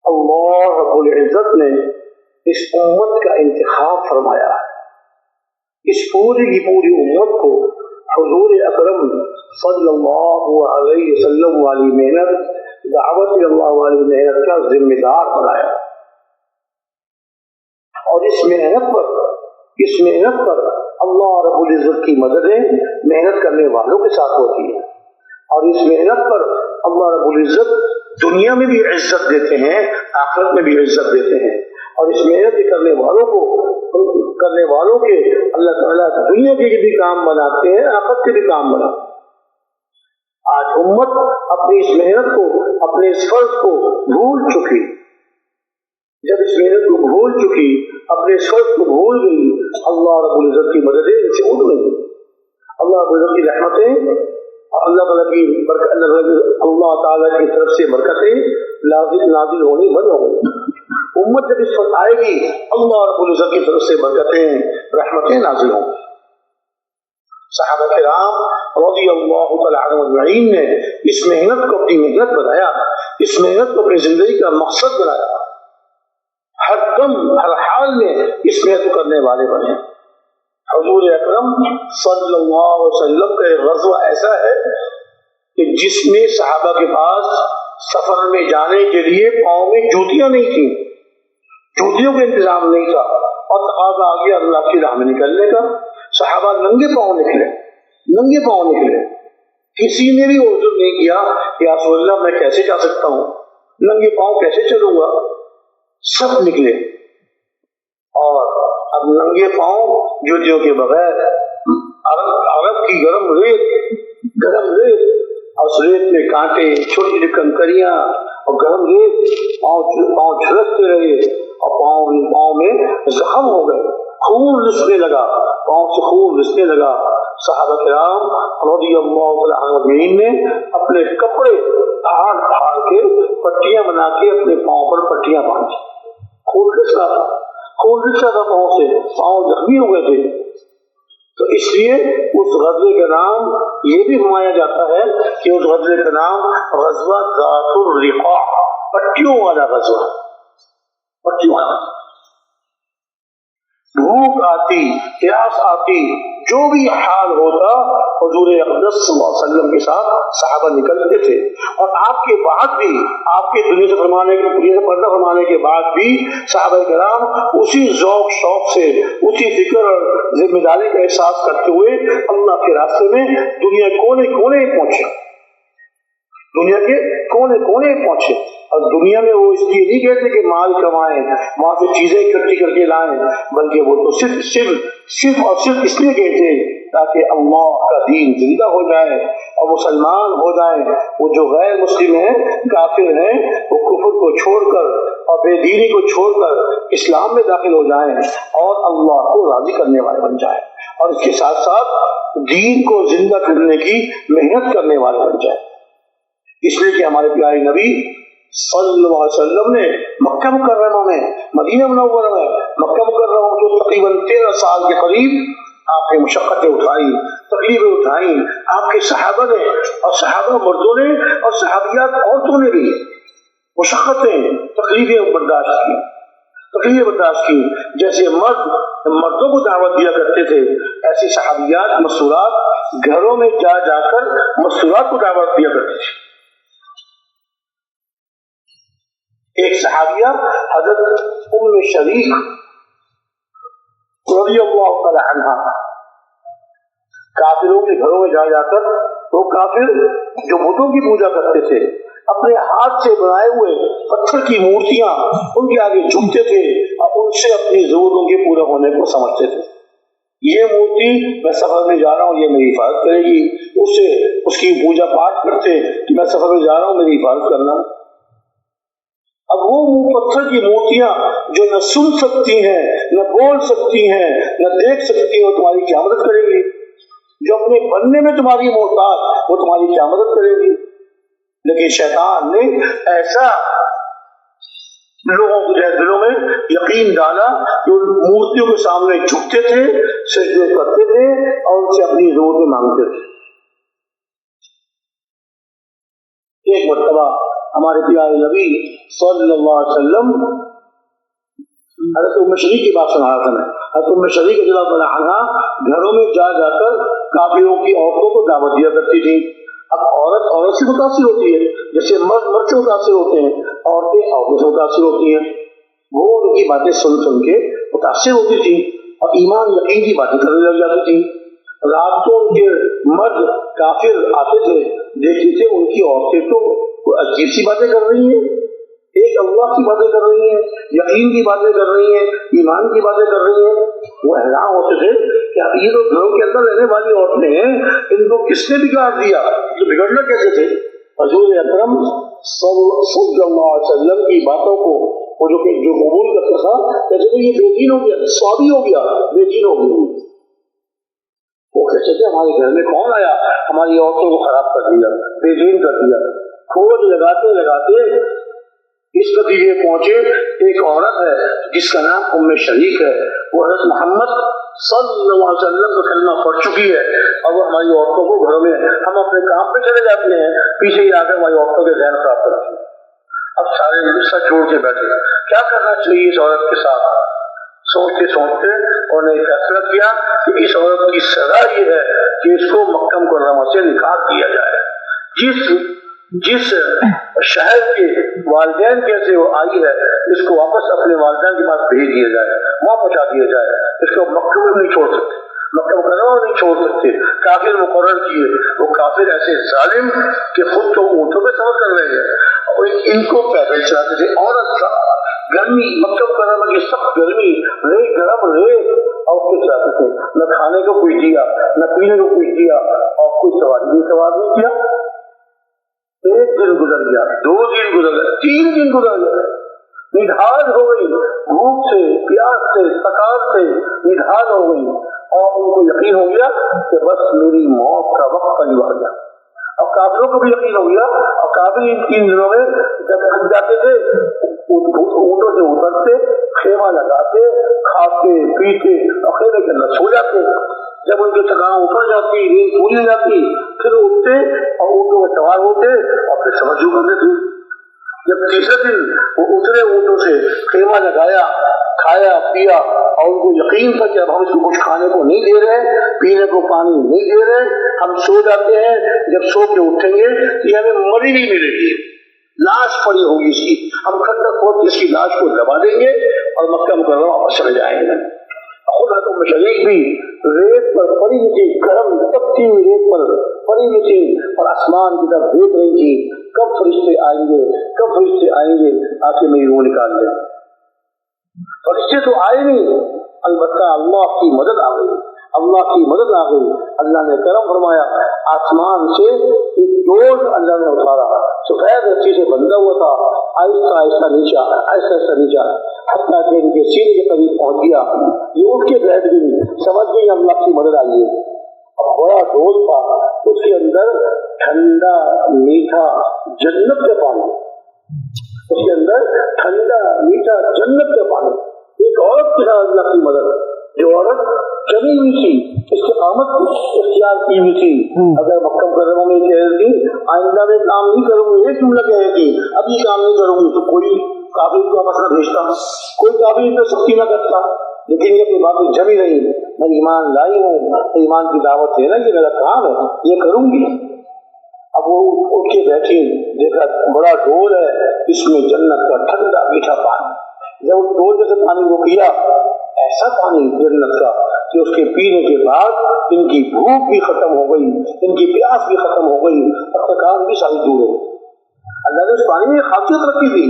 اللہ رب العزت نے اس امت کا انتخاب فرمایا ہے. اس پوری کی پوری امت کو حضور اکرم صلی اللہ علیہ وسلم والی محنت، دعوت اللہ والی محنت کا ذمہ دار بنایا. اور اس محنت پر اللہ رب العزت کی مددیں محنت کرنے والوں کے ساتھ ہوتی ہیں. اور اس محنت پر اللہ رب العزت دنیا میں بھی عزت دیتے ہیں، آخرت میں بھی عزت دیتے ہیں. اور اس محنت کرنے والوں کے اللہ تعالیٰ دنیا کے بھی کام بناتے ہیں، آخرت کے بھی کام بناتے ہیں. آج امت اپنی اس محنت کو، اپنے اس فرض کو بھول چکی. جب اس محنت کو بھول چکی، اپنے اس فرض کو بھول گئی، اللہ رب العزت کی مددیں اسے اٹھ گئی. اللہ رب العزت کی رحمتیں، اللہ تعالیٰ کی طرف سے برکتیں نازل ہونی بند ہو گئی. امت جب اس وقت آئے گی، اللہ رب العزت کی طرف سے برکتیں، رحمتیں نازل ہوں گی. صحابہ کرام رضی اللہ تعالی عنہم اجمعین نے اس محنت کو اپنی محنت بنایا، اس محنت کو اپنی زندگی کا مقصد بنایا. ہر دم ہر حال میں اس محنت کو کرنے والے بنے. حضور اکرم صلی اللہ علیہ وسلم کا ایک غزوہ ایسا ہے کہ جس میں صحابہ کے پاس سفر میں جانے کے لیے پاؤں میں جوتیاں نہیں تھیں، جوتیوں کا انتظام نہیں تھا، اور تقاضا آ گیا اللہ کی راہ میں نکلنے کا. صحابہ ننگے پاؤں نکلے. کسی نے بھی عذر نہیں کیا یا رسول اللہ میں کیسے جا سکتا ہوں، ننگے پاؤں کیسے چلوں گا. سب نکلے. اور اب ننگے پاؤں جوتیوں کے بغیر عرب کی گرم ریت اور اس ریت میں کانٹے، چھوٹی چھوٹی کنکریاں اور گرم ریت، پاؤں جھلکتے رہے اور پاؤں میں زخم ہو گئے، خون رسنے لگا، پاؤں سے خون رسنے لگا. صحابہ کرام رضی اللہ عنہم نے اپنے کپڑے پھاڑ کے پٹیاں بنا کے اپنے پاؤں پر پٹیاں باندھی. خون رس رہا تھا پاؤں سے، پاؤں زخمی ہو گئے تھے. تو اس لیے اس غزوے کا نام یہ بھی فرمایا جاتا ہے کہ اس غزوے کا نام غزوہ ذات الرقاع، پٹیوں والا غزوہ. بھوک آتی، پیاس آتی، جو بھی حال ہوتا، حضور اقدس صلی اللہ علیہ وسلم کے ساتھ صحابہ نکلتے تھے. اور آپ کے بعد بھی، آپ کے دنیا سے پردہ فرمانے کے بعد بھی صحابہ کرام اسی ذوق شوق سے، اسی فکر اور ذمہ داری کا احساس کرتے ہوئے اللہ کے راستے میں دنیا کے کونے کونے پہنچے. اور دنیا میں وہ اس لیے نہیں کہتے کہ مال کمائیں، وہاں سے چیزیں اکٹھی کر کے لائیں، بلکہ وہ تو صرف اور صرف اس لیے کہتے تاکہ اللہ کا دین زندہ ہو جائے اور مسلمان ہو جائیں. وہ جو غیر مسلم ہیں، کافر ہیں، وہ کفر کو چھوڑ کر اور بے دینی کو چھوڑ کر اسلام میں داخل ہو جائیں اور اللہ کو راضی کرنے والے بن جائیں، اور اس کے ساتھ ساتھ دین کو زندہ کرنے کی محنت کرنے والے بن جائیں. اس لیے کہ ہمارے پیارے نبی صلی اللہ علیہ وسلم نے مکہ مکرمہ میں، مدینہ منورہ میں، مکہ مکرمہ میں جو تقریباً 13 سال کے قریب آپ نے مشقتیں اٹھائی، تکلیفیں اٹھائی، آپ کے صحابہ نے، اور صحابہ مردوں نے اور صحابیات عورتوں نے بھی مشقتیں، تکلیفیں برداشت کی. جیسے مردوں کو دعوت دیا کرتے تھے، ایسی صحابیات مسورات گھروں میں جا کر مسورات کو دعوت دیا کرتے تھے. ایک صحابیہ حضرت ام شریک رضی اللہ تعالی عنہا، کافروں کے گھروں میں جا کر وہ کافر جو بتوں کی پوجا کرتے تھے، اپنے ہاتھ سے بنائے ہوئے پتھر کی مورتیاں ان کے آگے جھکتے تھے اور ان سے اپنی ضرورتوں کے پورا ہونے کو سمجھتے تھے. یہ مورتی میں سفر میں جا رہا ہوں، یہ میری حفاظت کرے گی. اس کی پوجا پاٹ کرتے کہ میں سفر میں جا رہا ہوں، میری حفاظت کرنا. اب وہ پتھر کی مورتیاں جو نہ سن سکتی ہیں، نہ بول سکتی ہیں، نہ دیکھ سکتی ہیں، وہ تمہاری کیا مدد کرے گی؟ جو اپنے بننے میں تمہاری محتاج، وہ تمہاری کیا مدد کرے گی؟ لیکن شیطان نے ایسا لوگوں کے دلوں میں یقین ڈالا کہ ان مورتیوں کے سامنے جھکتے تھے، سجدے کرتے تھے اور ان سے اپنی ضرورتیں مانگتے تھے. ایک مرتبہ ہمارے پیارے نبی صلی اللہ علیہ وسلم حضرت ام شریف کی بات سنا رہا تھا میں. حضرت ام شریف رضی اللہ عنہا گھروں میں جا جا کر کافروں کی عورتوں کو دعوت دیا کرتی تھی. اب عورت سے متاثر ہوتی ہے جیسے مرد سے متاثر ہوتے ہیں, عورتیں سے متاثر ہوتی ہیں. وہ ان کی باتیں سن کے متاثر ہوتی تھی اور ایمان یقین کی باتیں کرنے لگ جاتی تھی. رات کو ان کے مرد کافر آتے تھے, دیکھتے تھے ان کی عورتیں تو عجیب سی باتیں کر رہی ہیں, ایک اللہ کی باتیں کر رہی ہیں, یقین کی باتیں کر رہی ہیں, ایمان کی باتیں کر رہی ہیں. وہ حیران ہوتے تھے کہ اب یہ تو گھروں کے اندر رہنے والی عورتیں ہیں, ان کو کس نے بگاڑ دیا, تو بگڑنا کیسے تھے. حضور اکرم صلی اللہ علیہ وسلم کی باتوں کو وہ جو قبول کرتا تھا کہتے تھے یہ بے دین ہو گیا, سوابی ہو گیا, بے دین ہو گیا. وہ کہتے تھے ہمارے گھر میں کون آیا, ہماری عورتوں کو خراب کر دیا, بے دین کر دیا. کھوج لگاتے لگاتے اس نتیجے پہنچے ایک عورت ہے جس کا نام ام شریک ہے, وہ حضرت محمد صلی اللہ علیہ وسلم کا کلمہ پڑھ چکی ہے اور وہ ہماری عورتوں کو گھروں میں ہم اپنے کام پہ چلے جاتے ہیں, پیچھے ہی آ کر ہماری عورتوں کے ذہن خراب کرتے ہیں. اب سارے غصہ چھوڑ کے بیٹھے کیا کرنا چاہیے اس عورت کے ساتھ. سوچتے سوچتے انہوں نے فیصلہ کیا کہ اس عورت کی سزا یہ ہے کہ اس کو مکہ مکرمہ سے نکال دیا جائے. جس شہر کے والدین کے سے وہ آئی ہے اس کو واپس اپنے والدین کے پاس بھیج دیا جائے, وہاں پہنچا دیا جائے. اس کو مکہ میں نہیں چھوڑ سکتے, مکہ مکرمہ نہیں چھوڑ سکتے. کافر مقرر کیے, وہ کافر ایسے ظالم کہ خود تو اونٹوں پہ سفر کر رہے ہیں اور ان کو پیدل چلاتے تھے. عورت گرمی, مکہ مکرمہ کی سخت گرمی, گرم اور اس کے چلاتے تھے. نہ کھانے کو کچھ دیا, نہ پینے کو کچھ دیا, اور کوئی سوال نہیں کیا. ایک دن گزر گیا, 2 دن گزر گئے, 3 دن گزر گئے. نڈھال ہو گئی, بھوک سے, پیاس سے, تکان سے نڈھال ہو گئی اور ان کو یقین ہو گیا کہ بس میری موت کا وقت قریب آ گیا. اب کافروں کو بھی یقین ہو گیا, اور کافر ان 3 دنوں میں جب تھک جاتے تھے اونٹوں سے اترتے, خیمہ لگاتے, کھاتے پیتے اور خیمے کے اندر سو جاتے. جب ان کی تھکان اتر جاتی, نیند پوری ہو جاتی, پھر اٹھتے اور اونٹوں میں سوار ہوتے اور پھر سمجھو کرتے تھے. جب تیسرے دن وہ اترے اونٹوں سے, خیمہ لگایا, کھایا پیا, اور ان کو یقین تھا کہ اب ہم اس کو کچھ کھانے کو نہیں دے رہے, پینے کو پانی نہیں دے رہے, ہم سو جاتے ہیں. جب سو کے اٹھیں گے یہ ہمیں مری نہیں ملے گی, لاش پڑی ہوگی اس کی, ہم کھٹک کھود اس کی لاش کو دبا دیں گے اور مکہ مکرمہ واپس چلے جائیں گے. خود حضرت ام شریک بھی ریت پر پڑی ہوئی تھی, گرم تپتی ہوئی ریت پر پڑی ہوئی تھی اور آسمان کی طرف دیکھ رہی تھی کب فرشتے آئیں گے, کب فرشتے آئیں گے آ کے میری روح نکال دیں. فرشتے تو آئے نہیں, البتہ اللہ کی مدد آ گئی, اللہ کی مدد آ گئی. اللہ نے کرم فرمایا, آسمان سے ایک ڈوز اللہ نے اتارا, سفید رسی سے بندھا ہوا تھا, آہستہ آہستہ نیچا, آہستہ آہستہ نیچا, حتیٰ کہ ان کے سینے کے قریب پہنچ گیا. یہ اٹھ کے بیٹھ گئی, سمجھ گئی اللہ کی مدد آئی ہے. بڑا ڈوز تھا, اس کے اندر ٹھنڈا میٹھا جنت کا پانی, اس کے اندر ٹھنڈا میٹھا جنت کا پانی. ایک عورت کے ساتھ اللہ کی مدد, جو عورت چلی ہوئی تھی, استقامت اختیار کی ہوئی تھی. اگر مکہ مکرمہ میں کہہ رہی تھی آئندہ میں کام نہیں کروں گی, ایک جملہ کہہ رہی تھی اب یہ کام نہیں کروں گی, تو کوئی کافر کا مسئلہ بھیجتا, کوئی کافر پہ سختی نہ کرتا. لیکن یہ کہ باتیں جمی رہی, میں ایمان لائی ہوں, ایمان کی دعوت دینا یہ میرا کام ہے, یہ کروں گی. اب وہ اٹھ کے بیٹھی, دیکھا بڑا ڈول ہے, اس میں جنت کا ٹھنڈا میٹھا پانی. جب اس ڈول سے پانی کو پیا, ایسا پانی جنت کا کہ اس کے پینے کے بعد ان کی بھوک بھی ختم ہو گئی, ان کی پیاس بھی ختم ہو گئی, اور تکان بھی ساری دور ہو گئی. اللہ نے اس پانی میں خاصیت رکھی تھی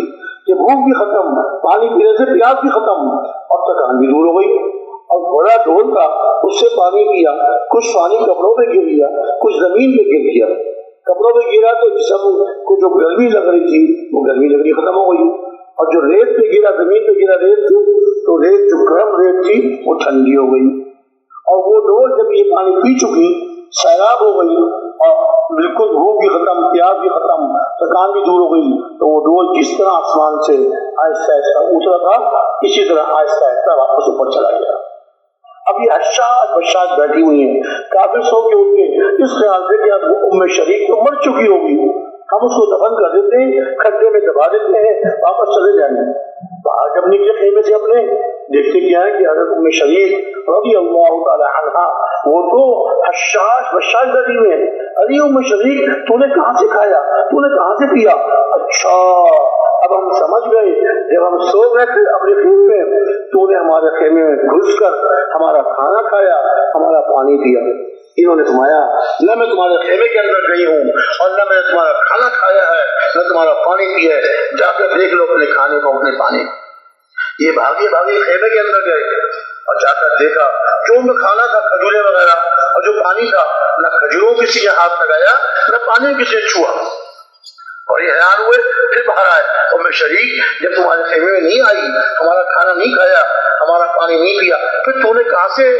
کہ بھوک بھی ختم, پانی پینے سے پیاس بھی ختم اور تکان بھی دور ہو گئی. اور بڑا ڈھول تھا, اس سے پانی پیا, کچھ پانی کپڑوں پہ گر گیا, کچھ زمین پہ گر گیا. کپڑوں پہ گرا تو جسم کو جو گرمی لگ رہی تھی وہ گرمی لگنی ختم ہو گئی, اور جو ریت پہ گرا, زمین پہ گرا ریت تھی, تو ریت جو گرم ریت تھی وہ ٹھنڈی ہو گئی. اور وہ ڈول جب یہ پانی پی چکی, سیراب ہو گئی اور بالکل بھوک بھی ختم, پیاس بھی ختم, تکان بھی دور ہو گئی, تو وہ ڈول جس طرح آسمان سے آہستہ آہستہ اترا تھا اسی طرح آہستہ آہستہ واپس اوپر چلا گیا. اب یہ حشاد بشاد بیٹھی ہوئی ہیں, کافی سو کے اٹھ کے اس خیال سے کہ اب ام شریک تو مر چکی ہوگی, ہم اس کو دفن کر دیتے ہیں، کھڈے میں دبا دیتے ہیں، واپس چلے جائیں گے۔ باہر جب نکلے خیمے سے اپنے دیکھتے کیا ہے کہ حضرت ام شریف رضی اللہ تعالی عنہا وہ تو بشاش گلی میں، ارے ام شریف تو نے کہاں سے کھایا، تو نے کہاں سے پیا؟ اچھا اب ہم سمجھ گئے، جب ہم سو گئے تھے اپنے خیمے میں تو نے ہمارے خیمے میں گھس کر ہمارا کھانا کھایا، ہمارا پانی پیا۔ انہوں نے فرمایا نہ میں تمہارے خیمے کے اندر گئی ہوں اور نہ میں تمہارا کھانا کھایا ہے، نہ تمہارا پانی پیا ہے، جا کر دیکھ لو اپنے کھانے کو، اپنے پانی۔ یہ بھاگی خیمے کے اندر گئے اور جا کر دیکھا جو میں کھانا تھا کھجورے وغیرہ اور جو پانی تھا، نہ کھجوروں کسی نے ہاتھ لگایا نہ پانی کسی نے چھوا، اور یہ حیران ہوئے۔ پھر باہر آئے اور میں شریک جب تمہارے خیمے میں نہیں آئی، ہمارا کھانا نہیں کھایا، ہمارا پانی نہیں پیا، پھر تو نے کہاں سے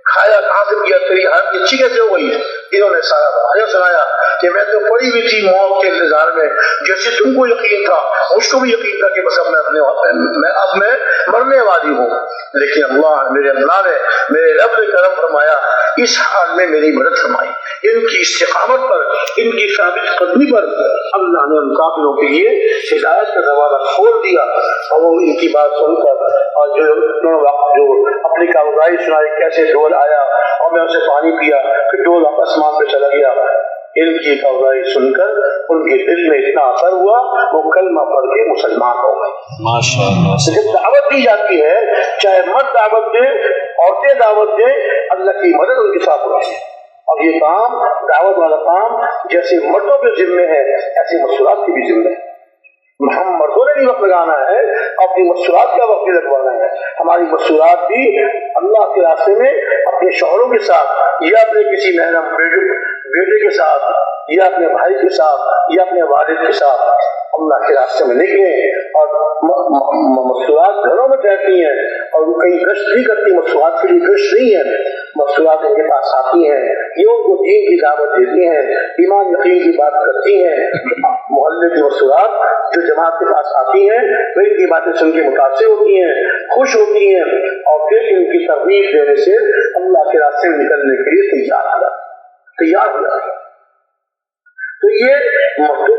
کھایا، کہاں سے پیا، تیری حالت اچھی کیسے ہو گئی؟ انہوں نے سارا واقعہ سنایا کہ میں تو پڑی ہوئی تھی موت کے انتظار میں، جیسے تم کو یقین تھا مجھ کو بھی یقین تھا کہ بس اب میں مرنے والی ہوں، لیکن میرے اللہ نے، میرے رب نے کرم فرمایا، اس حال میں میری مدد فرمائی، ان کی استقامت پر، ان کی ثابت قدمی پر اللہ نے ان کافروں کے لیے ہدایت کا دروازہ کھول دیا، اور وہ ان کی بات سن کر اور جو اپنی کاروباری سنائی کیسے ڈول آیا اور میں اسے پانی پیا، پھر ڈول آسمان پہ چلا گیا، ان کی کاروباری سن کر ان کے دل میں اتنا اثر ہوا وہ کلمہ پڑھ کے مسلمان ہو گئے۔ ماشاءاللہ جب دعوت دی جاتی ہے، چاہے مرد دعوت دے، عورتیں دعوت دیں، اللہ کی مدد ان کے ساتھ ہوتی ہے۔ اب یہ کام، دعوت والا کام جیسے مردوں کے ذمے ہے ایسے مسئولات کی بھی ذمہ ہے۔ ہم مردوں نے بھی وقت لگانا ہے، اپنی مسئولات کا وقت بھی لگوانا ہے۔ ہماری مسئولات بھی اللہ کے راستے میں اپنے شوہروں کے ساتھ یا اپنے کسی محرم بیٹے کے ساتھ یا اپنے بھائی کے ساتھ یا اپنے والد کے ساتھ اللہ کے راستے میں نکلیں، اور مسئولات گھروں میں رہتی ہیں اور وہ کہیں گشت نہیں کرتی، مسئولات کے لیے گشت نہیں ہے، مسئولات ان کے پاس آتی ہیں، یہ ان کو دین کی دعوت دیتی ہیں، ایمان یقین کی بات کرتی ہیں۔ محلے کی مسئولات جو جماعت کے پاس آتی ہیں وہ ان کی باتیں سن کے متاثر ہوتی ہیں، خوش ہوتی ہیں، اور پھر ان کی ترغیب دینے سے اللہ کے راستے میں نکلنے کے لیے تیار ہو جاتی ہے۔ تو یہ مردوں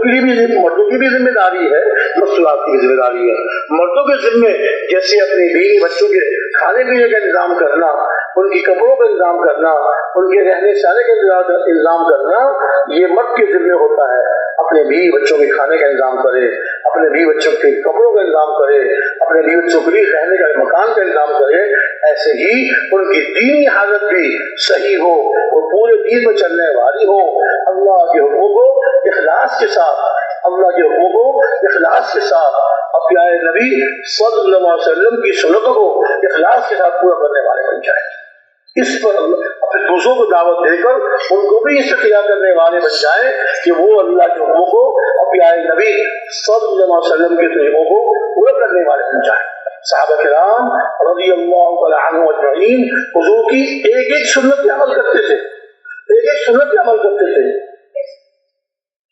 کی بھی ذمہ داری ہے، مسئولات کی بھی ذمہ داری ہے۔ مردوں کے ذمے جیسے اپنی بیوی بچوں کے کھانے پینے کا انتظام کرنا، ان کی کپڑوں کا انتظام کرنا، ان کے رہنے سہنے کا انتظام کرنا، یہ مرد کے ذمے ہوتا ہے۔ اپنے بیوی بچوں کے کھانے کا انتظام کرے، اپنے بیوی بچوں کے کپڑوں کا انتظام کرے، اپنے بیوی بچوں کے لیے رہنے کا مکان کا انتظام کرے، ایسے ہی ان کی دینی حالت بھی صحیح ہو، وہ پورے دین میں چلنے والی ہو، اللہ کے حکموں کو اخلاص کے ساتھ، اللہ کے حکموں کو اخلاص کے ساتھ، اور پیارے نبی صلی اللہ علیہ وسلم کی سنتوں کو اخلاص کے ساتھ پورا کرنے والے بن جائیں۔ اس پر اپنے دوسروں کو دعوت دے کر ان کو بھی استطاع کرنے والے بن جائیں کہ وہ اللہ کے حکموں کو اور پیارے نبی صلی اللہ علیہ وسلم کے طریقوں کو پورا کرنے والے بن جائیں۔ صحابہ کرام رضی اللہ تعالی عنہم اجمعین حضور کی ایک ایک سنت پہ عمل کرتے تھے، ایک ایک سنت پہ عمل کرتے تھے۔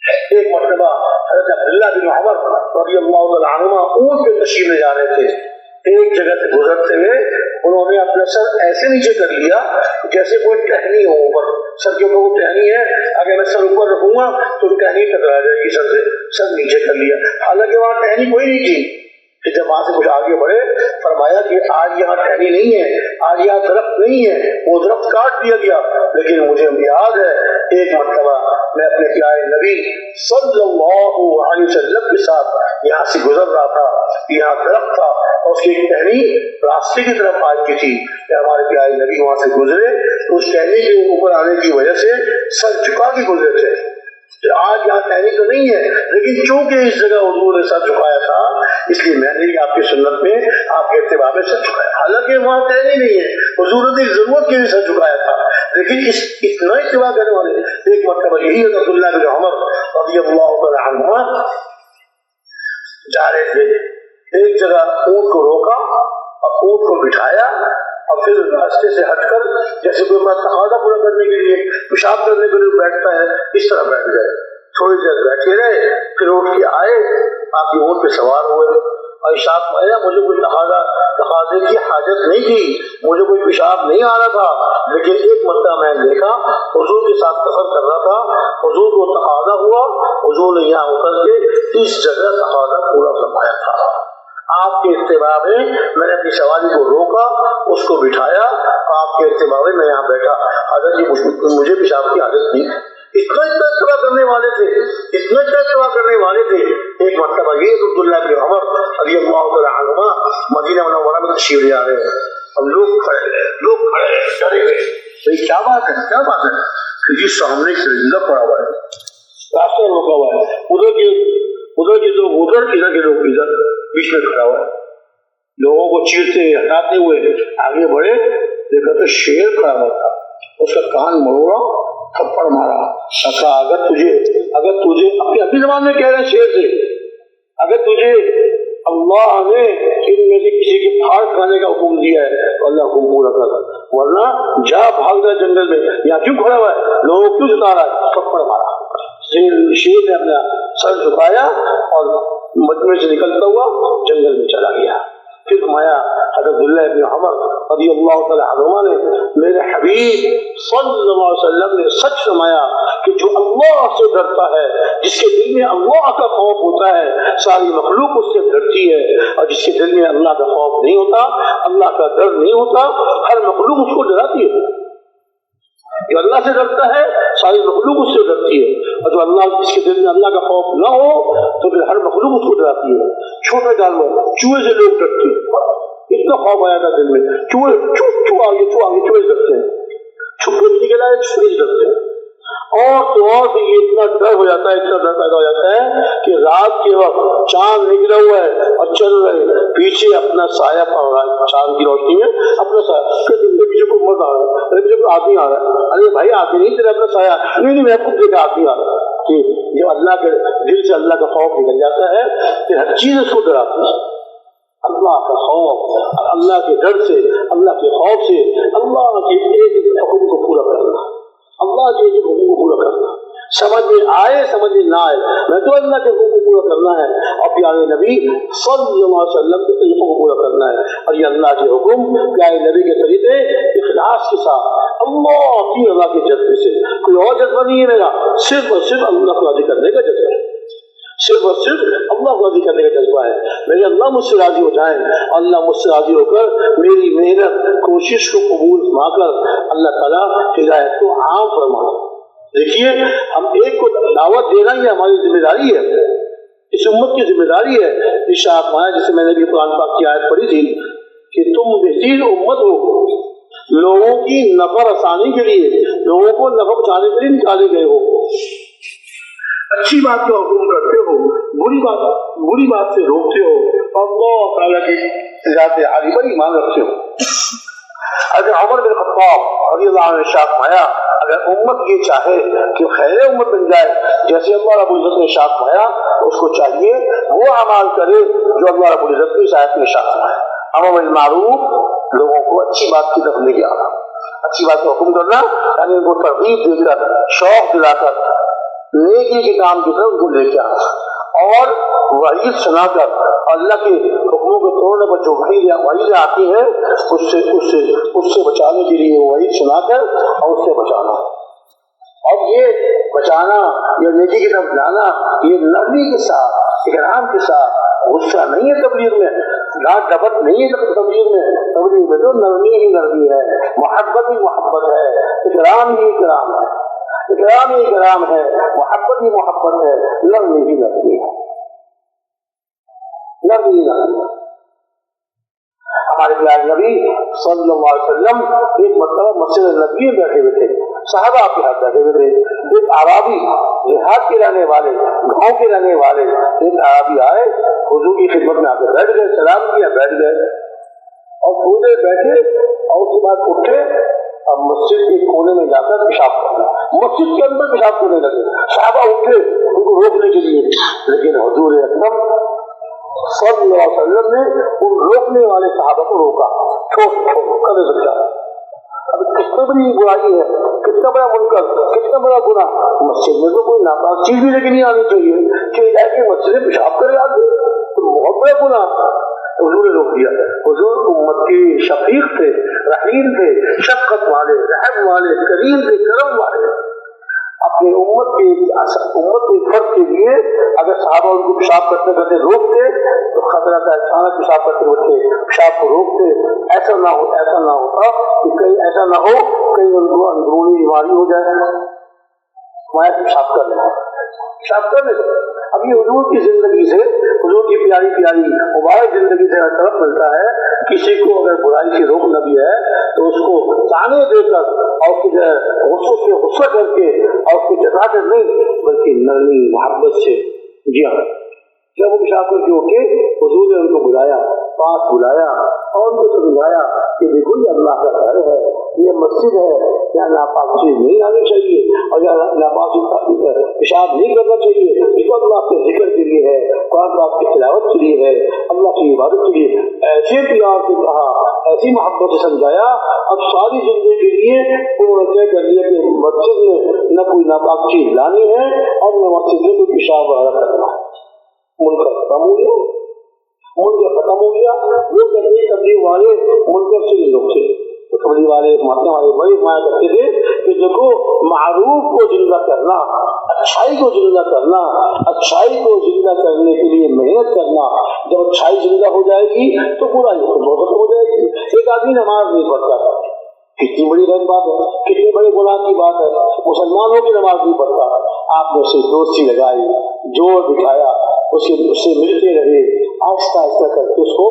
ایک مرتبہ حضرت عبداللہ بن عمر رضی اللہ تعالی عنہما اونٹ پہ تشریف لے جا رہے تھے، ایک جگہ سے گزرتے ہوئے انہوں نے اپنا سر ایسے نیچے کر لیا جیسے کوئی ٹہنی ہو اوپر، سر کے اوپر ٹہنی ہے، اگر میں سر اوپر رکھوں گا تو ٹہنی ٹکرا جائے گی سر سے، سر نیچے کر لیا، حالانکہ وہاں ٹہنی کوئی نہیں تھی۔ پھر جب وہاں سے کچھ آگے بڑھے فرمایا کہ آج یہاں ٹہنی نہیں ہے، آج یہاں درخت نہیں ہے، وہ درخت کاٹ دیا گیا، لیکن مجھے یاد ہے ایک مرتبہ میں اپنے پیارے نبی صلی اللہ علیہ وسلم کے ساتھ یہاں سے گزر رہا تھا، یہاں درخت تھا اور اس کی ٹہنی راستے کی طرف آ چکی تھی کہ ہمارے پیارے نبی وہاں سے گزرے تو اس ٹہنی کے اوپر آنے کی وجہ سے سر جھکا کے گزرے تھے۔ آج یہاں ٹہنی تو نہیں ہے، لیکن چونکہ اس جگہ حضور نے سر جھکایا تھا اس لیے میں نے آپ کی سنت میں آپ کے اتباع میں سر جھکایا، حالانکہ وہاں ٹہنی نہیں ہے، حضور نے ضرورت کے لیے سر جھکایا تھا، لیکن اتنا اتباع کرنے والے ایک مرتبہ یہی حضرت عبداللہ بن عمر رضی اللہ تعالی عنہما جا رہے تھے، ایک جگہ اونٹ کو روکا اور اونٹ کو بٹھایا اور پھر راستے سے ہٹ کر جیسے کوئی بات تقاضا پورا کرنے کے لیے پیشاب کرنے کے لیے بیٹھتا ہے اس طرح بیٹھ گئے، تھوڑی دیر بیٹھے رہے، پھر اٹھ کے آئے، آپ کی اونٹ پہ سوار ہوئے اور ارشاد فرمایا مجھے کوئی تقاضے کی حاجت نہیں تھی، مجھے کوئی پیشاب نہیں آ رہا تھا، لیکن ایک مرتبہ میں نے دیکھا حضور کے ساتھ سفر کر رہا تھا، حضور کو تقاضا ہوا، حضور نے یہاں اتر کے اس جگہ تقاضا پورا فرمایا تھا۔ آپ کے اتباع میں میں نے اپنی سواری کو روکا، اس کو بٹھایا، آپ کے اتباع میں میں یہاں بیٹھا۔ حضرت جی مجھے پیشاب کی عادت نہیں، اتنا اتباع کرنے والے تھے، اتنا اتباع کرنے والے تھے۔ ایک مرتبہ یہ عبداللہ بن عمر رضی اللہ تعالیٰ عنہما مدینہ منورہ میں تشریف لے آ رہے ہیں، اور لوگ کھڑے ڈرے ہوئے، بھائی کیا بات ہے کیا بات ہے؟ کہ جی سامنے ایک درندہ پڑا ہوا ہے، راستہ روکا ہوا ہے، ادھر کے لوگ ادھر، ادھر کے لوگ ادھر، بیچ میں کھڑا ہوا ہے۔ لوگوں کو چیرتے ہٹاتے ہوئے آگے بڑھے، دیکھا تو شیر کھڑا ہوا تھا، اس کا کان مروڑا، تھپڑ مارا، کہا اگر تجھے اپنی زبان میں کہہ رہے ہیں شیر سے، اگر تجھے اللہ نے ان میں سے کسی کے پھاڑ کھانے کا حکم دیا ہے تو اللہ حکم پورا کر، ورنہ جا بھاگ جا جنگل میں، یہاں کیوں کھڑا ہوا ہے، لوگوں کیوں ستا رہا ہے؟ تھپڑ مارا۔ شیر نے اپنا سر جھکایا اور مجمع سے نکلتا ہوا جنگل میں چلا گیا۔ پھر فرمایا حضرت عبداللہ بن عمر رضی اللہ تعالیٰ عنہما نے، میرے حبیب صلی اللہ علیہ وسلم نے سچ فرمایا کہ جو اللہ سے ڈرتا ہے، جس کے دل میں اللہ کا خوف ہوتا ہے، ساری مخلوق اس سے ڈرتی ہے، اور جس کے دل میں اللہ کا خوف نہیں ہوتا، اللہ کا ڈر نہیں ہوتا، ہر مخلوق اس کو ڈراتی ہے۔ جو اللہ سے ڈرتا ہے ساری مخلوق اس سے ڈرتی ہے، اور جو اللہ جس کے دل میں اللہ کا خوف نہ ہو تو پھر ہر مخلوق اس کو ڈراتی ہے۔ چھوٹے جانور چوہے سے لوگ ڈرتے ہیں، اتنا خوف آیا تھا دل میں، چوہے چوہے ڈرتے ہیں، چھپے سے نکل آئے چوہے سے ڈرتے ہیں، اور سے یہ اتنا ڈر ہو جاتا ہے، اتنا ڈر پیدا ہو جاتا ہے کہ رات کے وقت چاند نکلا ہوا ہے اور چل رہے، پیچھے اپنا سایہ پڑ رہا ہے، چاند کی روشنی میں اپنا سایہ، پیچھے کو مرد آ رہا ہے، پیچھے کو آدمی آ رہا ہے، ارے بھائی آدمی نہیں تیرا اپنا سایہ، نہیں میں خود دیکھا آدمی آ رہا ہے۔ جب اللہ کے دل سے اللہ کا خوف نکل جاتا ہے کہ ہر چیز اس کو ڈراتی ہے، اللہ کا خوف، اللہ کے ڈر سے، اللہ کے خوف سے، اللہ کے ایک حکم کو پورا کرنا، اللہ کے ایک حکم کو پورا کرنا، سمجھ میں آئے سمجھ میں نہ آئے، میں تو اللہ کے حکم کو پورا کرنا ہے، اور پیارے نبی صلی اللہ علیہ وسلم کے طریقوں کو پورا کرنا ہے، اور یہ اللہ کے حکم پیارے نبی کے طریقے اخلاص کے ساتھ، اللہ کی رضا کے جذبے سے، کوئی اور جذبہ نہیں ہے میرا، صرف اور صرف اللہ کو راضی کرنے کا جذبہ ہے، صرف اور صرف اللہ کو راضی کرنے کا جذبہ ہے۔ میرے اللہ مجھ سے راضی ہو جائیں، اللہ مجھ سے راضی ہو کر میری محنت کوشش کو قبول فرما کر اللہ تعالیٰ ہدایت کو عام فرما۔ دیکھیے ہم ایک کو دعوت دینا یہ ہماری ذمہ داری ہے، اس امت کی ذمہ داری ہے۔ ارشاد فرمایا جسے میں نے بھی قرآن پاک کی آیت پڑھی تھی کہ تم بہترین امت ہو، لوگوں کی نفع رسانی کے لیے، لوگوں کو نفع پہنچانے کے لیے نکالے گئے ہو، اچھی بات کا حکم کرتے ہو، بری بات سے روکتے ہو، اور اللہ تعالیٰ کی ذات عالی پر ایمان رکھتے ہو۔ اگر عمر بن خطاب رضی اللہ عنہ نے ارشاد فرمایا اگر امت یہ چاہے کہ خیر امت بن جائے، جیسے اللہ رب العزت نے ارشاد فرمایا، اس کو چاہیے وہ اعمال کرے جو اللہ رب العزت نے اس آیت میں ارشاد فرمایا۔ امر بالمعروف، لوگوں کو اچھی بات کی طرف لے کے آنا، اچھی بات کا حکم کرنا، یعنی ان کو ترغیب دے کر، شوق دلا کر نیکی کے کام کی طرف ان کو لے کے آنا، اور وعید سنا کر اللہ کے حکموں کو توڑنے پر جو وعید آتی ہے اس سے بچانے کے لیے وعید سنا کر اور اس سے بچانا۔ اور یہ بچانا، یہ نیکی کی طرف لانا، یہ نرمی کے ساتھ، اکرام کے ساتھ، غصہ نہیں ہے تبلیغ میں، ڈانٹ ڈپٹ نہیں ہے تبلیغ میں تو نرمی ہی نرمی ہے، محبت ہی محبت ہے، اکرام ہی اکرام ہے، اکرام ہی اکرام ہے، محبت ہی محبت ہے، نرمی ہی نرمی ہے، نرمی ہی نرمی ہے۔ ہمارے پیارے نبی صلی اللہ علیہ وسلم ایک مرتبہ مسجد نبوی میں بیٹھے ہوئے تھے، صحابہ آپ کے ہاتھ بیٹھے ہوئے تھے، ایک اعرابی، دیہات کے رہنے والے، گاؤں کے رہنے والے ایک اعرابی آئے، حضور کی خدمت میں آ کے بیٹھ گئے، سلام کیا، بیٹھ گئے، اور تھوڑے بیٹھے اور اس کے بعد اٹھے اور مسجد کے کونے میں جا کر پیشاب کرنا، مسجد کے اندر پیشاب کرنے لگے۔ صحابہ اٹھے ان کو روکنے کے لیے، لیکن حضور اکرم صلی اللہ علیہ وسلم نے ان روکنے والے صحابہ کو روکا، کرنے لگ جا۔ اب کتنا بڑی برائی ہے، کتنا بڑا منکر، کتنا بڑا گناہ، مسجد میں تو کوئی ناپاک چیز بھی لے کے نہیں آنی چاہیے کہ ایسے مسجد میں پیشاب کرے آدمی، بہت بڑا گناہ. حضور نے روک دیا. حضور امت کے شفیق تھے, رحیم تھے, شفقت والے, رحم والے, کریم تھے, کرم والے. اپنے امت کے فرد کے لیے اگر صحابہ ان کو پیشاب کرتے کرتے روکتے تو خطرہ تھا اچانک پیشاب کرتے ہوتے پیشاب کو روکتے. ایسا نہ ہوتا کہ کہیں ایسا نہ ہو کہیں ان کو اندرونی بیماری ہو جائے. میں پیشاب کر لیں اب یہ حضور کی زندگی سے, حضور کی پیاری پیاری مبارک زندگی سے طرف ملتا ہے. کسی کو اگر برائی سے روکنا بھی ہے تو اس کو تانے دے کر اور غصوں سے غصہ کر کے اور اس کو جتا کر نہیں بلکہ نرمی محبت سے. جی ہاں, جب وہ پیشاب کر کے اٹھے حضور نے ان کو بلایا, پاس بلایا اور ان کو سمجھایا کہ دیکھو یہ اللہ کا گھر ہے, یہ مسجد ہے, یا ناپاک چیز نہیں آنی چاہیے اور یا ناپاک پیشاب نہیں کرنا چاہیے. دیکھو اللہ کے ذکر کے لیے ہے, قرآن پاک کی تلاوت کے لیے ہے, اللہ کی عبادت کے لیے. ایسے پیار سے کہا, ایسی محبت سے سمجھایا. اب ساری زندگی کے لیے انہوں نے طے کر لیا کہ مسجد میں نہ کوئی ناپاک چیز لانی ہے اور نہ مسجد میں کوئی پیشاب وغیرہ کرنا ہے. منکر ختم ہو گیا. وہ کہتے تبلیغ والے منکر سے لوگ تھے. تبلیغ والے ماننے والے بڑے مایا کرتے تھے کہ دیکھو معروف کو زندہ کرنا, اچھائی کو زندہ کرنا, اچھائی کو زندہ کرنے کے لیے محنت کرنا. جب اچھائی زندہ ہو جائے گی تو برائی ختم ہو جائے گی. ایک آدمی نماز نہیں پڑھتا, کتنی بڑی غلط بات ہے, کتنے بڑے گناہ کی بات ہے. مسلمانوں کی نماز نہیں پڑھتا, آپ نے اسے دوستی لگائی, جوڑ دکھایا, اس سے ملتے رہے, آہستہ آہستہ کر کے اس کو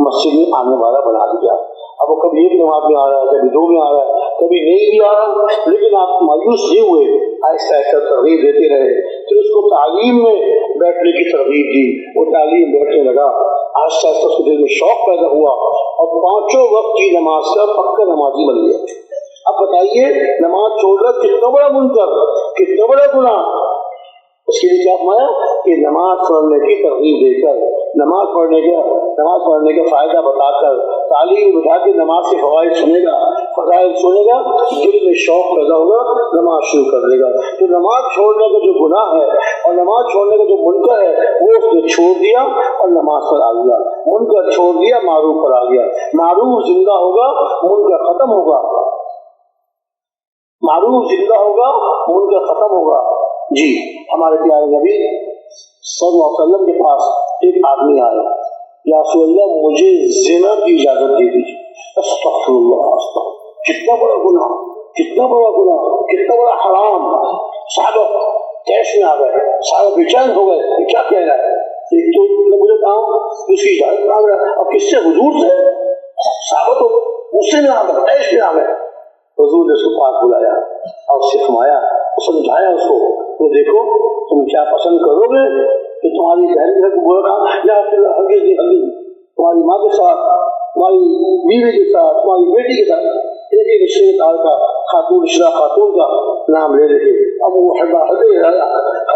مسجد میں آنے والا بنا دیا. اب وہ کبھی ایک نماز میں آ رہا ہے, کبھی دو میں آ رہا ہے, کبھی نہیں بھی آ رہا, لیکن آپ مایوس نہیں ہوئے, آہستہ آہستہ ترغیب دیتے رہے. پھر اس کو تعلیم میں بیٹھنے کی ترغیب دی, وہ تعلیم بیٹھنے لگا. آہستہ آہستہ اس کے دل میں شوق پیدا ہوا اور 5 وقت کی نماز کا پکا نمازی بن گیا. اب بتائیے نماز چھوڑنا کتنا بڑا منکر, کتنا بڑا گناہ. اس کے لیے کیا فرمایا کہ نماز پڑھنے کی ترغیب دے کر, نماز پڑھنے کا فائدہ بتا کر, تعلیم بتا کے نماز کے فوائد سنے گا, فضائل سنے گا, دل میں شوق پیدا ہوگا, نماز شروع کر دے گا. تو نماز چھوڑنے کا جو گناہ ہے اور نماز چھوڑنے کا جو منکر ہے وہ اس نے چھوڑ دیا اور نماز پر آ گیا. منکر چھوڑ دیا, معروف پر آ گیا. معروف زندہ ہوگا, منکر ختم ہوگا. معروف زندہ ہوگا, منکر ختم ہوگا. جی, ہمارے پیارے نبی صلی اللہ علیہ وسلم کے پاس ایک آدمی آیا, یا رسول اللہ مجھے زنا کی اجازت دے دیجیے. استغفر اللہ, کتنا بڑا گناہ, کتنا بڑا گناہ, کتنا بڑا حرام. صحابہ کیش میں آ گئے, صحابہ بے چین ہو گئے, کیا کہہ رہا ہے. ایک تو مجھے کہا اس کی اجازت مانگ رہا ہے, اب کس سے, حضور سے. صحابہ تو غصے میں آ گئے, کیش میں آ گئے. حضور نے اس کو پاس بلایا اور سکھایا, سمجھایا اس کو, تو دیکھو تم کیا پسند کرو گے کہ تمہاری بہن کے ساتھ برا یا ہرگز تمہاری ماں کے ساتھ, تمہاری بیوی کے ساتھ, تمہاری بیٹی کے ساتھ ایک ایک رشتے دار کا, خاتون رشتہ خاتون کا نام لے لے کے. اب وہ ہر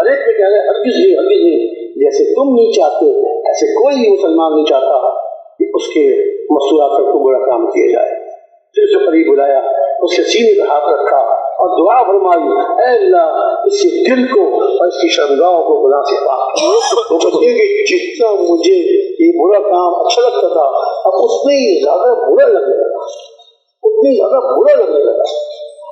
ایک پہ کہہ رہے ہرگز نہیں. جیسے تم نہیں چاہتے ایسے کوئی مسلمان نہیں چاہتا کہ اس کے مستورات پر کوئی بڑا کام کیا جائے. پھر اسے قریب بلایا, اس کے سینے پہ ہاتھ رکھا اور دعا فرمائی, اے اللہ اس کے دل کو اور اس کی شرمگاہوں کو گناہ سے پاک. وہ کہتے ہیں کہ جتنا مجھے یہ برا کام اچھا لگتا تھا اب اتنا ہی زیادہ برا لگنے لگا.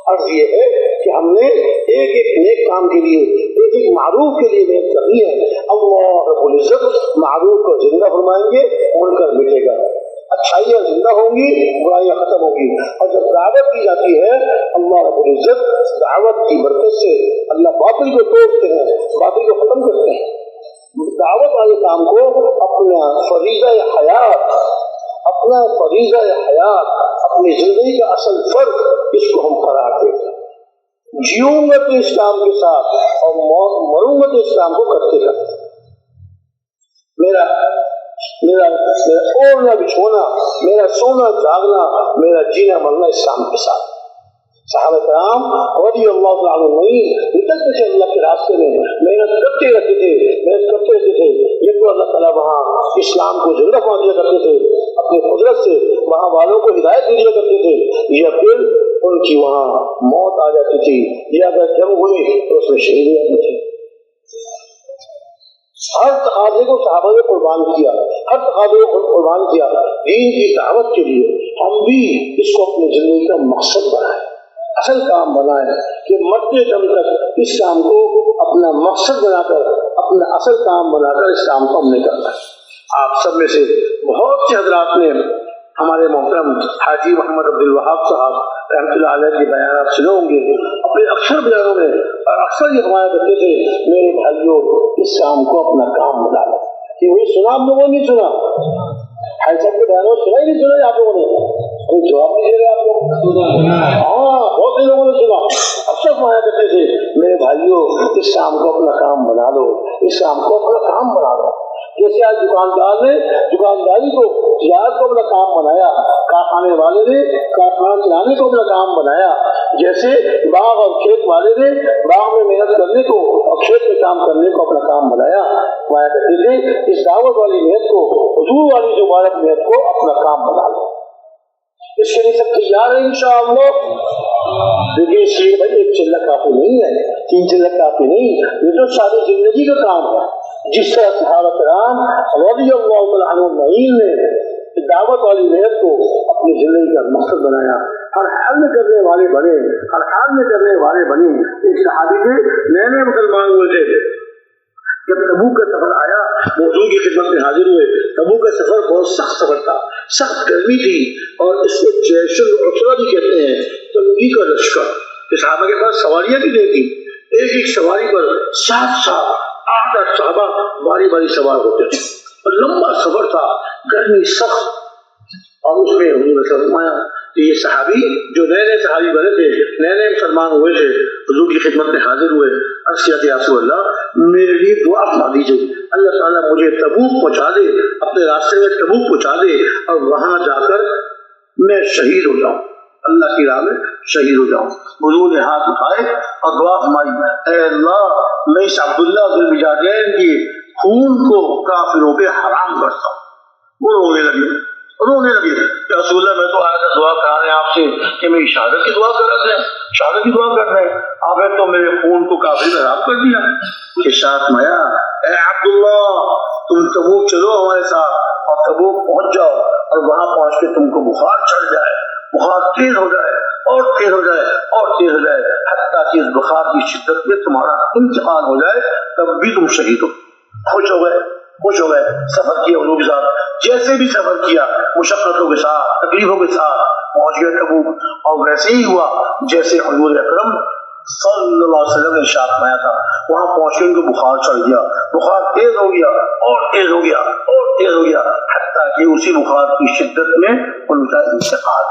عرض یہ ہے کہ ہم نے ایک ایک نیک کام کے لیے, ایک ایک معروف کے لیے محنت کرنی ہے. اللہ رب العزت معروف کو زندہ فرمائیں گے, منکر مٹے گا. اچھائیاں زندہ ہوں گی, برائیاں ختم ہوں گی. اور جب دعوت کی جاتی ہے اللہ رب العزت دعوت کی برکت سے اللہ باطل کو توڑتے ہیں, باطل کو ختم کرتے ہیں. دعوت والے کام کو اپنا فریضہ حیات, اپنی زندگی کا اصل فرض, اس کو ہم قرار دیتے ہیں. جیوں گا تو اسلام کے ساتھ اور مروں گا تو اسلام کو کرتے کرتے. میرا اوڑھنا بچھونا, میرا سونا جاگنا, میرا جینا مرنا اسلام کے ساتھ. صحابہ کرام رضی اللہ تعالیٰ عنہم نکلتے تھے اللہ کے راستے میں, محنت کرتے رہتے تھے. یہ تو اللہ تعالیٰ وہاں اسلام کو زندہ پہنچ دیا کرتے تھے اپنی قدرت سے, وہاں والوں کو ہدایت دیا کرتے تھے, یا پھر ان کی وہاں موت آ جاتی تھی, یا اگر جنگ ہوئی تو اس میں شہید ہو جاتے تھے. ہر تقاضے کو صحابہ نے قربان کیا، ہر تقاضے کو قربان کیا دین کی دعوت کے لیے۔ ہم بھی اس کو اپنی زندگی کا مقصد بنائیں، اصل کام بنائیں کہ مرتے دم تک اس کام کو اپنا مقصد بنا کر، اپنا اصل کام بنا کر اس کام کو ہم نے کرنا ہے۔ آپ سب میں سے بہت سے حضرات نے ہمارے محترم حاجی محمد عبد الوہاب صاحب رحمۃ اللہ علیہ کے بیانات سنے ہوں گے، اپنے اکثر بیانوں میں اور اکثر یہ فرمایا کرتے تھے میرے بھائیوں اس کام کو اپنا کام بنا لو۔ کہ وہی سنا آپ لوگوں نے سنا، حاجی صاحب کے بیانوں میں سنا ہی نہیں سنا آپ لوگوں نے، کوئی جواب نہیں دے رہے آپ لوگ؟ ہاں بہت سے لوگوں نے سنا، اکثر فرمایا کرتے تھے میرے بھائیوں اس کام کو اپنا کام بنا لو، اس کام کو اپنا کام بنا لو۔ جیسے آج دکاندار نے دکانداری کو تجارت کو اپنا کام بنایا، کارخانے والے نے کارخانہ چلانے کو اپنا کام بنایا، جیسے باغ اور کھیت والے نے باغ میں محنت کرنے کو اور کھیت میں کام کرنے کو اپنا کام بنایا، فرمایا کرتے تھے اس دعوت والی محنت کو، حضور والی جو مبارک محنت کو اپنا کام بنا لو۔ اس کے لیے سب تیار ہیں انشاءاللہ؟ دیکھیے اس لیے بھائی ایک چلہ کافی نہیں ہے، 3 چلہ کافی نہیں، یہ تو ساری زندگی کا کام ہے۔ جس طرح صحابہ کرام رضی اللہ تعالیٰ عنہ اجمعین نے دعوت والی محنت کو اپنی زندگی کا مقصد بنایا، ہر حال میں کرنے والے بنے، ہر حال میں کرنے والے بنے۔ ایک صحابی تھے، نئے نئے مسلمان ہوئے تھے، جب تبوک کا سفر آیا وہ حضور کی خدمت میں حاضر ہوئے۔ تبوک کا سفر بہت سخت سفر تھا، سخت گرمی تھی، اور اس کو جیش العسرہ بھی کہتے ہیں، تنگی کا لشکر۔ صحابہ کے پاس سواریاں بھی نہیں تھی، ایک ایک سواری پر 7 8 صحابہ باری باری سوار ہوتے تھے، اور لمبا سفر تھا، گرمی سخت۔ اور اس میں حضور نے فرمایا کہ یہ صحابی جو نئے نئے صحابی بنے تھے، نئے نئے مسلمان ہوئے تھے، حضور کی خدمت میں حاضر ہوئے، عرض کیا کہ یا رسول اللہ میرے لیے دعا فرما دیجیے، اللہ تعالیٰ مجھے تبوک پہنچا دے، اپنے راستے میں تبوک پہنچا دے، اور وہاں جا کر میں شہید ہو جاؤں، اللہ کی راہ میں شہید ہو جاؤں۔ حضور نے ہاتھ اٹھائے اور دعا فرمائی، اے اللہ میں اس عبداللہ ذو البجاجین کی خون کو کافروں پہ حرام کرتا ہوں۔ وہ رونے لگے کہ رسول اللہ میں تو آیا تھا دعا کرانے آپ سے کہ میری شہادت کی دعا کر رہے ہیں، شہادت کی دعا کر رہے ہیں، آپ نے تو میرے خون کو کافر میں حرام کر دیا۔ ارشاد مایا اے عبداللہ تم تبوک چلو ہمارے ساتھ اور تبوک پہنچ جاؤ، اور وہاں پہنچ کے تم کو بخار چڑھ جائے، بخار تیز ہو جائے اور تیز ہو جائے اور تیز ہو جائے، حتیٰ کہ اس بخار کی شدت میں تمہارا انتقال ہو جائے، تب بھی تم شہید ہو۔ خوش ہو گئے، سفر کیا حضور کے ساتھ، جیسے بھی سفر کیا مشقتوں کے ساتھ، تکلیفوں کے ساتھ پہنچ گئے تبوک، اور ویسے ہی ہوا جیسے حضور اکرم صلی اللہ علیہ وسلم نے ارشاد فرمایا تھا۔ وہاں پہنچ کے ان کو بخار چڑھ گیا، بخار تیز ہو گیا اور تیز ہو گیا اور تیز ہو گیا، حتیٰ کہ اسی بخار کی شدت میں ان کا انتقال۔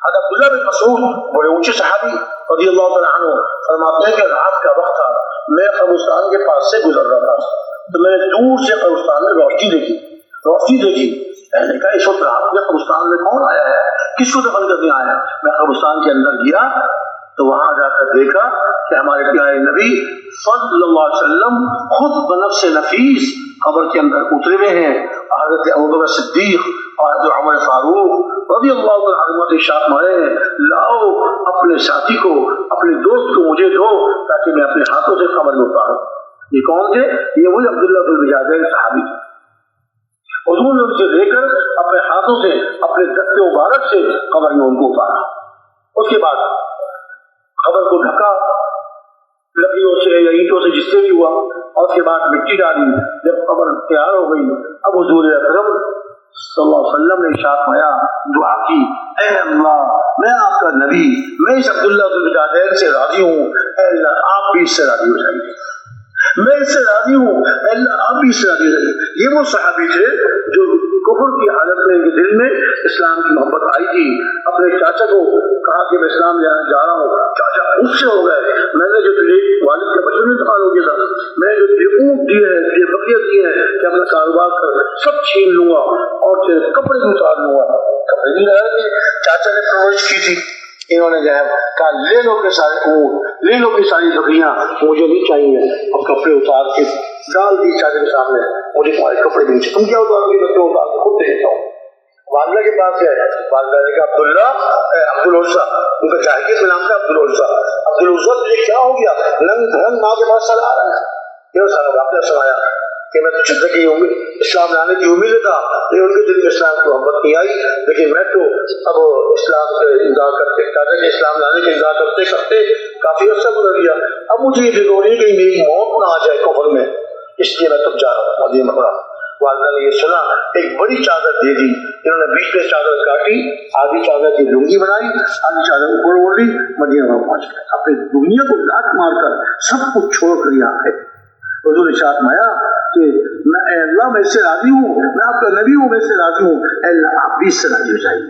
حضرت عبداللہ بن مسعود بڑے اونچے صحابی رضی اللہ تعالیٰ عنہ فرماتے ہیں کہ رات کا وقت تھا، میں قبرستان کے پاس سے گزر رہا تھا تو میں نے دور سے قبرستان میں روشنی دیکھی۔ میں نے کہا اس وقت رات میں قبرستان میں کون آیا ہے، کس کو دفن کرنے آیا ہے؟ میں قبرستان کے اندر گیا تو وہاں جا کر دیکھا کہ ہمارے پیارے نبی صلی اللہ علیہ وسلم خود بنفس نفیس قبر کے اندر اترے ہوئے ہیں، حضرت ابوبکر صدیق اور حضرت عمر فاروق رضی اللہ عنہ ارشاد مارے لاؤ اپنے ساتھی کو، اپنے دوست کو مجھے دو تاکہ میں اپنے ہاتھوں سے قبر میں اتاروں۔ یہ کون تھے؟ یہ وہی عبداللہ ذو البجاجین صحابی تھے۔ حضور نے ان سے لے کر اپنے ہاتھوں سے، اپنے دست مبارک سے قبر میں ان کو اتارا۔ اس کے بعد قبر کو ڈھکا لکڑیوں سے یا اینٹوں سے، جس سے بھی ہوا، اور اس کے بعد مٹی ڈالی۔ جب قبر تیار ہو گئی اب حضور اکرم صلی اللہ علیہ وسلم نے ارشاد فرمایا، دعا کی، اے اللہ میں آپ کا نبی، میں اس عبداللہ ذو البجاجین سے راضی ہوں، اے اللہ آپ بھی اس سے راضی ہو جائیے، میں اس سے راضی ہوں، اے اللہ آپ بھی اس سے راضی ہو جائیے۔ یہ وہ صحابی تھے جو کفر کی حالت میں ان کے دل میں اسلام کی محبت آئی تھی۔ اپنے چاچا کو کہا کہ میں اسلام لے آنے جا رہا ہوں، چاچا غصے ہو گئے، میں نے جو تجھے والد کا بچپن میں انتقال ہو گیا تھا، میں نے جو تجھے اونٹ دیے ہیں، تجھے بکریاں دی ہیں کہ اپنا کاروبار کر، سب چھین لوں گا اور تیرے کپڑے بھی اتار لوں گا۔ کپڑے بھی لگا کہ چاچا نے پرورش کی تھی، انہوں نے جو ہے کہا لے لو کہ سارے اونٹ، لے لو کہ ساری بکریاں، مجھے نہیں چاہیے، اور کپڑے اتار کے ڈال دی چاچا کے سامنے، مجھے تمہارے کپڑے بھی نہیں، تم کیا اتارو گے؟ میں اتار کے خود دے دیتا ہوں۔ والدہ کے پاس گئے، والدہ نے کہا عبداللہ عبدالعزیٰ، ان کا جاہلیت میں نام تھا عبدالعزیٰ، عبدالعزیٰ تجھے کیا ہو گیا؟ رنگ دھرم ماں کے پاس چلا آ رہا ہے، یہ سارا واقعہ سنایا کہ میں تو زندگی اسلام لانے کی امید تھا، لیکن ان کے دل میں اسلام کی محبت نہیں آئی، لیکن میں تو اب اسلام کا انکار کرتے کرتے اسلام لانے کا انکار کرتے کرتے کافی عرصہ گزر گیا، اب مجھے یہ فکر نہیں کہ میری موت نہ آ جائے کفر میں، اس لیے میں تب جا رہا ہوں مدینہ پڑا۔ والدہ نے یہ سنا، ایک بڑی چادر دے دی، انہوں نے بیچ میں چادر کاٹی، آدھی چادر کی لنگی بنائی، آدھی چادر اوپر اوڑھ لی، مدینہ میں پہنچ گئے، اپنی دنیا کو لاٹ مار کر سب کچھ چھوڑ کر یہاں آئے۔ حضور نے فرمایا کہ میں اے اللہ میں اس سے راضی ہوں، میں آپ کا نبی ہوں، میں اس سے راضی ہوں، اے اللہ آپ بھی اس سے راضی ہو جائیے۔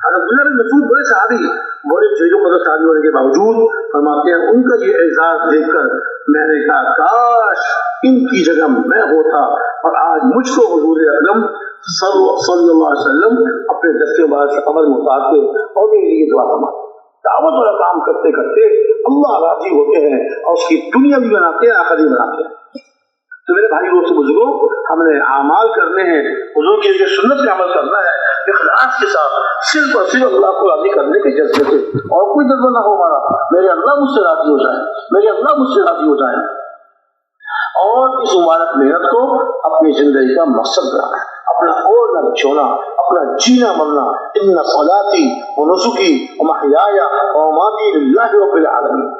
عبداللہ بن مسعود بڑے صحابی، بڑے جلیل القدر صحابی ہونے کے باوجود فرماتے ہیں ان کا یہ اعزاز دیکھ کر میں نے کہا کاش ان کی جگہ میں ہوتا اور آج مجھ کو حضور اکرم صلی اللہ علیہ وسلم اپنے دستے باز عمل میں اتارتے اور میرے لیے دعا فرماتے۔ دعوت والا کام کرتے کرتے اللہ راضی ہوتے ہیں اور اس کی دنیا بھی بناتے ہیں، آخرت بھی بناتے ہیں۔ تو میرے بھائی دوستو بزرگوں، ہم نے اعمال کرنے ہیں، حضور کی سنت پہ عمل کرنا ہے اخلاص کے ساتھ، صرف اور صرف اللہ کو راضی کرنے کے جذبے سے، اور کوئی جذبہ نہ ہو ہمارا میرے اللہ مجھ سے راضی ہو جائے، میرے اللہ مجھ سے راضی ہو جائے، اور اس مبارک محنت کو اپنی زندگی کا مقصد بنانا، اپنا اوڑھنا چھونا، اپنا جینا مرنا، ان صلاتی و نسکی و محیای و مماتی للہ رب العالمین،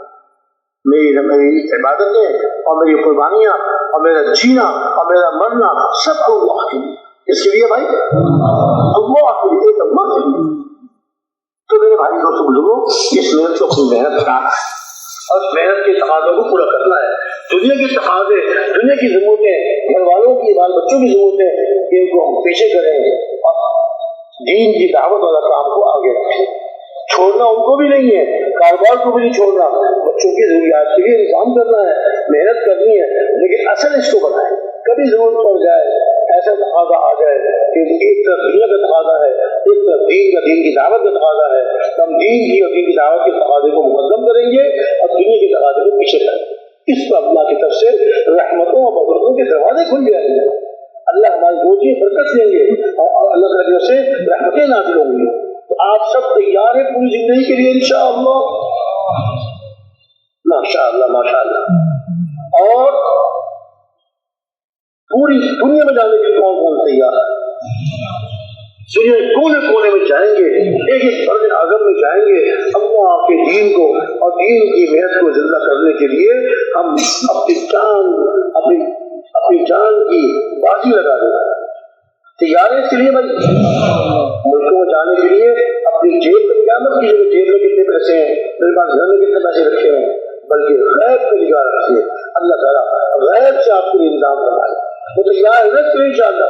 میری عبادتیں اور میری قربانیاں اور میرا جینا اور میرا مرنا سب اللہ کے لیے، اس کے لیے بھائی اللہ کے لیے، ایک اللہ کے لیے۔ تو میرے بھائی دوستوں بزرگوں، اس محنت کو اپنی محنت بنانا ہے اور اس محنت کے تقاضوں کو پورا کرنا ہے۔ دنیا کے تقاضے، دنیا کی ضرورتیں، گھر والوں کی، بال بچوں کی ضرورتیں، ان کو ہم پیچھے کریں گے اور دین کی دعوت والا کام کو آگے رکھیں۔ چھوڑنا ان کو بھی نہیں ہے، کاروبار کو بھی نہیں چھوڑنا، بچوں کی ضروریات کے لیے انتظام کرنا ہے، محنت کرنی ہے، لیکن اصل اس کو بنائیں۔ کبھی ضرورت پڑ جائے، ایسا تقاضا آ جائے کہ ایک طرف دنیا کا تقاضا ہے، ایک طرف دین کی دعوت کا تقاضا ہے، تو ہم دین کی اور دین کی دعوت کے تقاضے کو مقدم کریں گے اور دنیا کے تقاضے کو پیچھے کریں گے۔ اس پر اللہ کی طرف سے رحمتوں اور برکتوں کے دروازے کھل جائیں گے، اللہ ہماری روزی برکت دیں گے اور اللہ کی طرف سے رحمتیں نازل ہوں گی۔ تو آپ سب تیار ہیں پوری زندگی کے لیے انشاءاللہ؟ ماشاءاللہ ماشاءاللہ۔ اور پوری دنیا میں جانے کے لیے کون کون تیار ہے؟ دنیا کے کونے کونے میں جائیں گے، ایک ایک برج اعظم میں جائیں گے، اللہ کے دین کو اور دین کی محنت کو زندہ کرنے کے لیے ہم اپنی جان کی بازی لگا دیں۔ تیار ہے اس کے لیے بھائی؟ ملکوں میں جانے کے لیے اپنی جیب میں قیامت کی جگہ جیب میں کتنے پیسے ہیں، میرے پاس گھر میں کتنے پیسے رکھے ہیں، بلکہ غیب پہ نگاہ رکھیے، اللہ تعالیٰ غیب سے آپ کے لیے انتظام بنائے۔ وہ تیار ہے ان شاء اللہ؟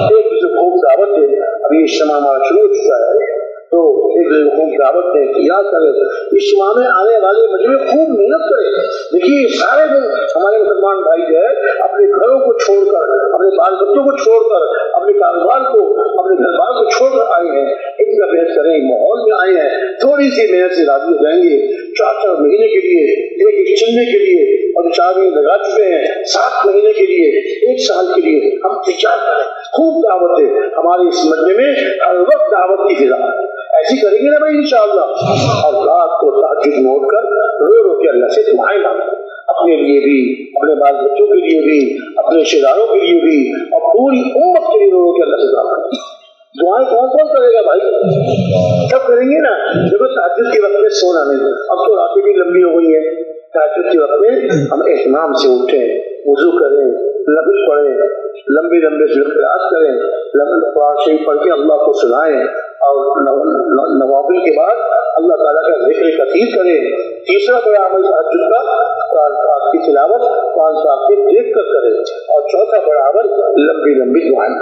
ایک دوسرے کو خوب دعوت دیں، ابھی اجتماع ہمارا شروع ہو چکا ہے، تو ایک دوسرے کو خوب دعوت دیں، تیار کریں، اجتماع میں آنے والے مجموعے خوب محنت کریں۔ دیکھیے سارے لوگ ہمارے مسلمان بھائی جو ہے اپنے گھروں کو چھوڑ کر، اپنے بال بچوں کو چھوڑ کر، اپنے کاروبار کو، اپنے گھر بار کو چھوڑ کر آئے ہیں، ان کا محنت کریں، ماحول میں آئے ہیں، تھوڑی سی محنت سے راضی ہو جائیں گے۔ 4 مہینے کے لیے، ایک چلنے کے لیے، اور 4 مہینے لگا چکے ہیں، 7 مہینے کے لیے، 1 سال کے لیے ہم تیار کریں، خوب دعوت دیں۔ ہمارے اس مجمع میں ہر وقت دعوت کی فضا ایسی کریں گے نا بھائی انشاءاللہ، اور رات کو تہجد میں اٹھ کر رو رو کے اللہ سے دعائیں مانگیں، اپنے لیے بھی، اپنے بال بچوں کے لیے بھی، اپنے رشتے داروں کے لیے بھی، اور پوری امت کے لیے رو رو کے اللہ سے دعا مانگیں۔ دعائیں کون کون کرے گا بھائی؟ سب کریں گے نا؟ دیکھو تہجد کے وقت میں سونا نہیں، اب تو راتیں بھی لمبی ہو گئی ہیں، تہجد کے وقت میں ہم اہتمام سے اٹھیں، وضو کریں، نفل پڑھیں، لمبے لمبے سے قرات کریں، قرآن شریف پڑھ کے اللہ کو سنائیں، اور نوافل کے بعد اللہ تعالیٰ کا ذکر کثیر کریں۔ تیسرا بڑا عمل تہجد کا قرآن پاک کی تلاوت، قرآن پاک کے دیکھ کر کریں، اور چوتھا بڑا عمل لمبی لمبی دعائیں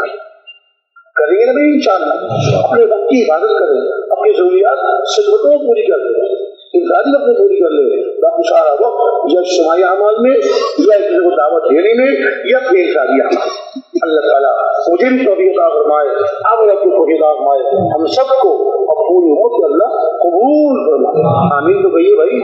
کریں گے نا بھائی انشاءاللہ۔ اپنے وقت کی عبادت کریں، اپنی ضروریات خدمتوں کو پوری کر لیں، انفرادی وقت میں پوری کر لیں، باقی سارا وقت یا اجتماعی اعمال میں، یا ایک دوسرے کو دعوت دینے میں، یا پھر انفرادی اعمال۔ اللہ تعالیٰ مجھے بھی توفیق عطا فرمائے، آپ لوگوں کو توفیق عطا فرمائے، ہم سب کو اور پوری امت کو اللہ قبول فرمائے، آمین۔ تو کہیے بھائی۔